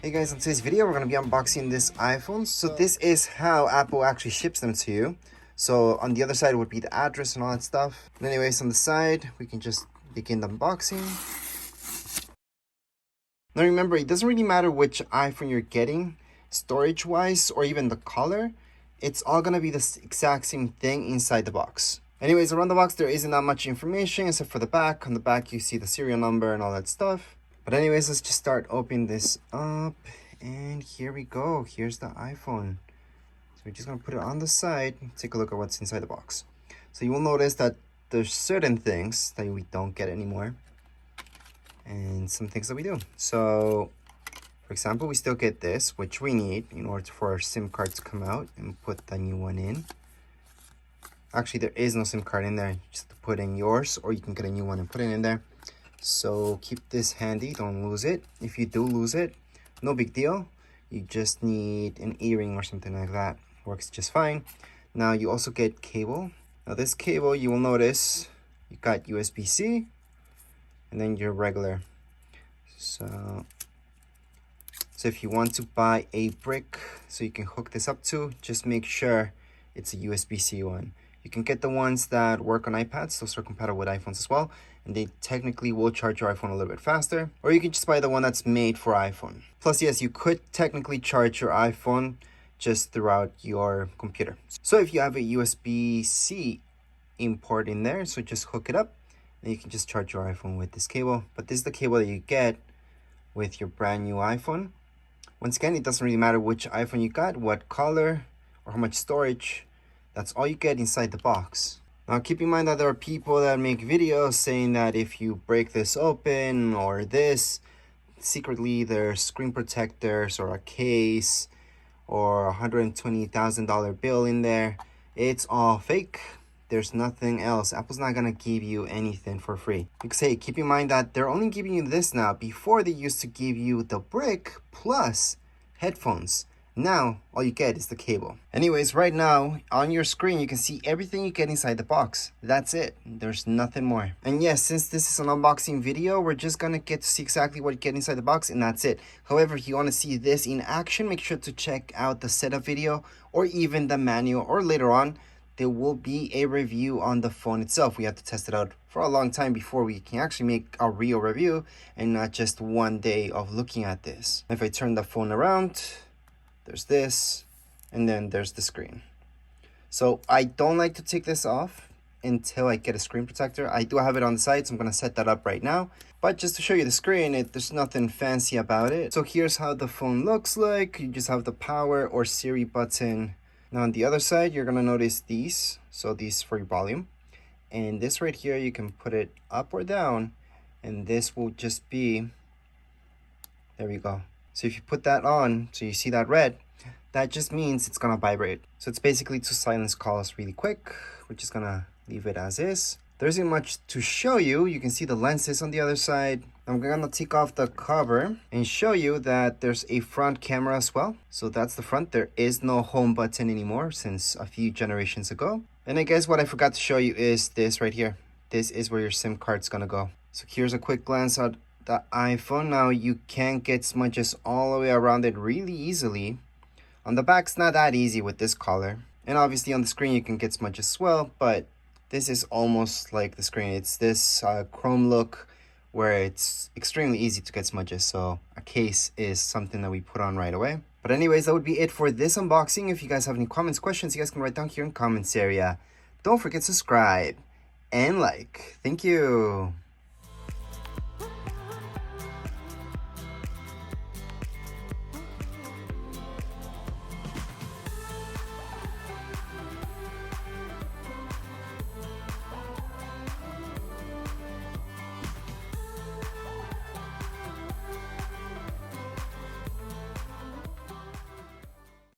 Hey guys, in today's video we're going to be unboxing this iPhone. So this is how Apple actually ships them to you. So on the other side would be the address and all that stuff. But anyways, on the side we can just begin the unboxing. Now remember, it doesn't really matter which iPhone you're getting, storage wise or even the color. It's all going to be the exact same thing inside the box. Anyways, around the box there isn't that much information except for the back. On the back you see the serial number and all that stuff. But anyways, let's just start opening this up. And here we go. Here's the iPhone. So we're just going to put it on the side and take a look at what's inside the box. So you will notice that there's certain things that we don't get anymore. And some things that we do. So, for example, we still get this, which we need in order for our SIM card to come out and put the new one in. Actually, there is no SIM card in there. You just have to put in yours, or you can get a new one and put it in there. So keep this handy, don't lose it. If you do lose it, no big deal. You just need an earring or something like that. Works just fine. Now you also get cable. Now this cable, you will notice you got USB-C and then your regular. So if you want to buy a brick so you can hook this up to, just make sure it's a USB-C one. You can get the ones that work on iPads, those are compatible with iPhones as well, and they technically will charge your iPhone a little bit faster, or you can just buy the one that's made for iPhone. Plus, yes, you could technically charge your iPhone just throughout your computer. So if you have a USB-C import in there, so just hook it up, and you can just charge your iPhone with this cable. But this is the cable that you get with your brand new iPhone. Once again, it doesn't really matter which iPhone you got, what color, or how much storage. That's all you get inside the box. Now keep in mind that there are people that make videos saying that if you break this open or this, secretly there's screen protectors or a case or $120,000 bill in there. It's all fake. There's nothing else. Apple's not gonna give you anything for free. Because hey, keep in mind that they're only giving you this now. Before they used to give you the brick plus headphones. Now, all you get is the cable. Anyways, right now, on your screen, you can see everything you get inside the box. That's it. There's nothing more. And yes, since this is an unboxing video, we're just gonna get to see exactly what you get inside the box, and that's it. However, if you wanna see this in action, make sure to check out the setup video, or even the manual, or later on, there will be a review on the phone itself. We have to test it out for a long time before we can actually make a real review, and not just one day of looking at this. If I turn the phone around, there's this, and then there's the screen. So I don't like to take this off until I get a screen protector. I do have it on the side, so I'm gonna set that up right now. But just to show you the screen, there's nothing fancy about it. So here's how the phone looks like. You just have the power or Siri button. Now on the other side, you're gonna notice these. So these for your volume. And this right here, you can put it up or down. And this will just be, there we go. So if you put that on, so you see that red, that just means it's gonna vibrate. So it's basically to silence calls really quick. We're just gonna leave it as is. There isn't much to show you. You can see the lenses on the other side. I'm gonna take off the cover and show you that there's a front camera as well. So that's the front. There is no home button anymore since a few generations ago. And I guess what I forgot to show you is this right here. This is where your SIM card's gonna go. So here's a quick glance at the iPhone. Now you can get smudges all the way around it really easily. On the back, it's not that easy with this color. And obviously on the screen you can get smudges as well, but this is almost like the screen. It's this chrome look where it's extremely easy to get smudges. So a case is something that we put on right away. But anyways, that would be it for this unboxing. If you guys have any comments, questions, you guys can write down here in comments area. Don't forget to subscribe and like. Thank you.